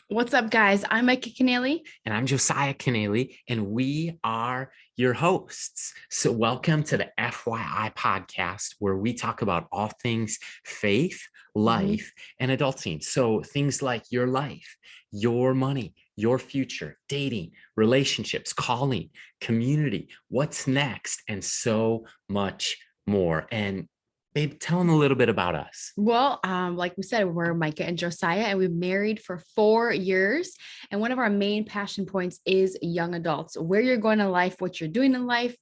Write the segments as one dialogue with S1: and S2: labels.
S1: What's up, guys? I'm Micah Kennealy.
S2: And I'm Josiah Kennealy, and we are your hosts. So, welcome to the FYI podcast, where we talk about all things faith, life, and adulting. So, things like your life, your money, your future, dating, relationships, calling, community, what's next, and so much more. And, babe, tell them a little bit about us.
S1: Well, like we said, we're Micah and Josiah, and we've married for 4 years. And one of our main passion points is young adults, where you're going in life, what you're doing in life,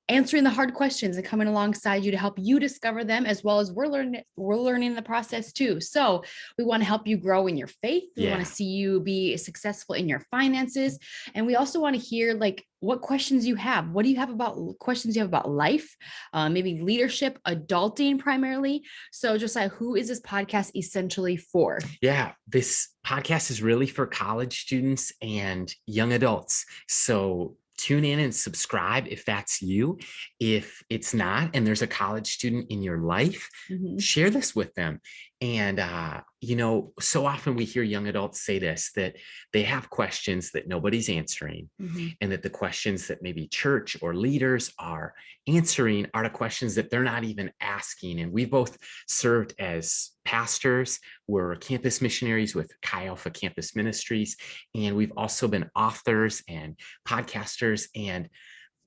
S1: answering the hard questions and coming alongside you to help you discover them, as well as we're learning the process too. So we want to help you grow in your faith. We want to see you be successful in your finances, and we also want to hear what questions you have. What do you have about questions you have about life, maybe leadership, adulting primarily. So Josiah, who is this podcast essentially for?
S2: Yeah, this podcast is really for college students and young adults. So tune in and subscribe if that's you. If it's not, and there's a college student in your life, share this with them. And, so often we hear young adults say this, that they have questions that nobody's answering, and that the questions that maybe church or leaders are answering are the questions that they're not even asking. And we both served as pastors. We're campus missionaries with Chi Alpha Campus Ministries, and we've also been authors and podcasters. And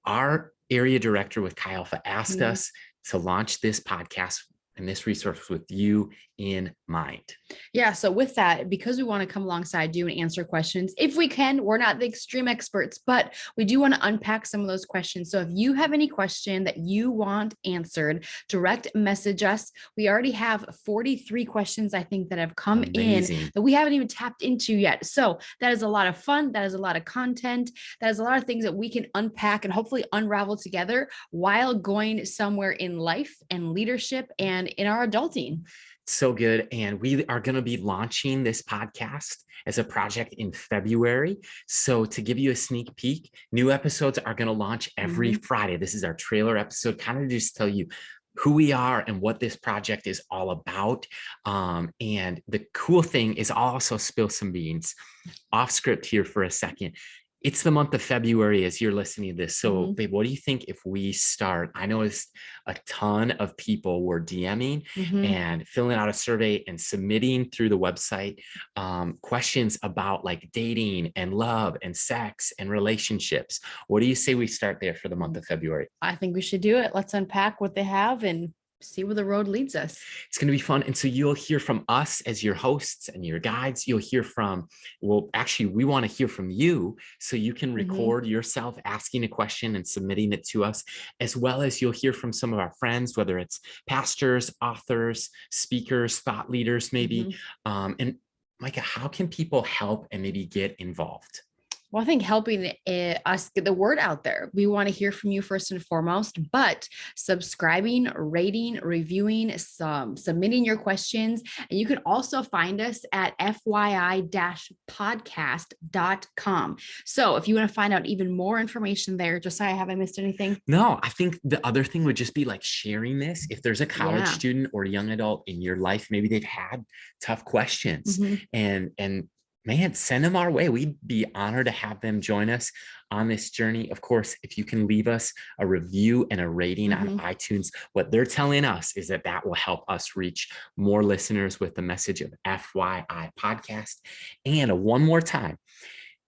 S2: our area director with Chi Alpha asked us to launch this podcast and this resource with you in mind.
S1: Yeah. So with that, because we want to come alongside you and answer questions, if we can, we're not the extreme experts, but we do want to unpack some of those questions. So if you have any question that you want answered, direct message us. We already have 43 questions, I think, that have come in that we haven't even tapped into yet. So that is a lot of fun. That is a lot of content. That is a lot of things that we can unpack and hopefully unravel together while going somewhere in life and leadership and in our adulting.
S2: So good. And we are going to be launching this podcast as a project in February. So to give you a sneak peek, new episodes are going to launch every Friday. This is our trailer episode, kind of just tell you who we are and what this project is all about. And the cool thing is I'll also spill some beans off script here for a second. It's the month of February as you're listening to this. So, babe, what do you think if we start? I know it's a ton of people were DMing and filling out a survey and submitting through the website questions about like dating and love and sex and relationships. What do you say we start there for the month of February?
S1: I think we should do it. Let's unpack what they have and see where the road leads us.
S2: It's going to be fun. And so you'll hear from us as your hosts and your guides. You'll hear from, well, actually, we want to hear from you. So you can record yourself asking a question and submitting it to us, as well as you'll hear from some of our friends, whether it's pastors, authors, speakers, thought leaders, maybe. And Micah, how can people help and maybe get involved?
S1: Well, I think helping us get the word out there. We want to hear from you first and foremost, but subscribing, rating, reviewing, submitting your questions. And you can also find us at FYI-podcast.com. So if you want to find out even more information there, Josiah, have I missed anything?
S2: No, I think the other thing would just be like sharing this. If there's a college student or young adult in your life, maybe they've had tough questions and man, send them our way. We'd be honored to have them join us on this journey. Of course, if you can leave us a review and a rating on iTunes, what they're telling us is that will help us reach more listeners with the message of FYI podcast. And one more time,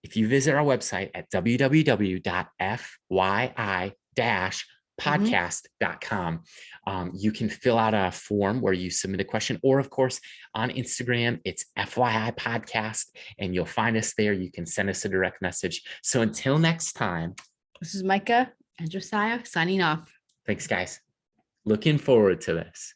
S2: if you visit our website at www.fyi-podcast.com. You can fill out a form where you submit a question, or of course on Instagram, it's FYI podcast, and you'll find us there. You can send us a direct message. So until next time,
S1: this is Micah and Josiah signing off.
S2: Thanks, guys. Looking forward to this.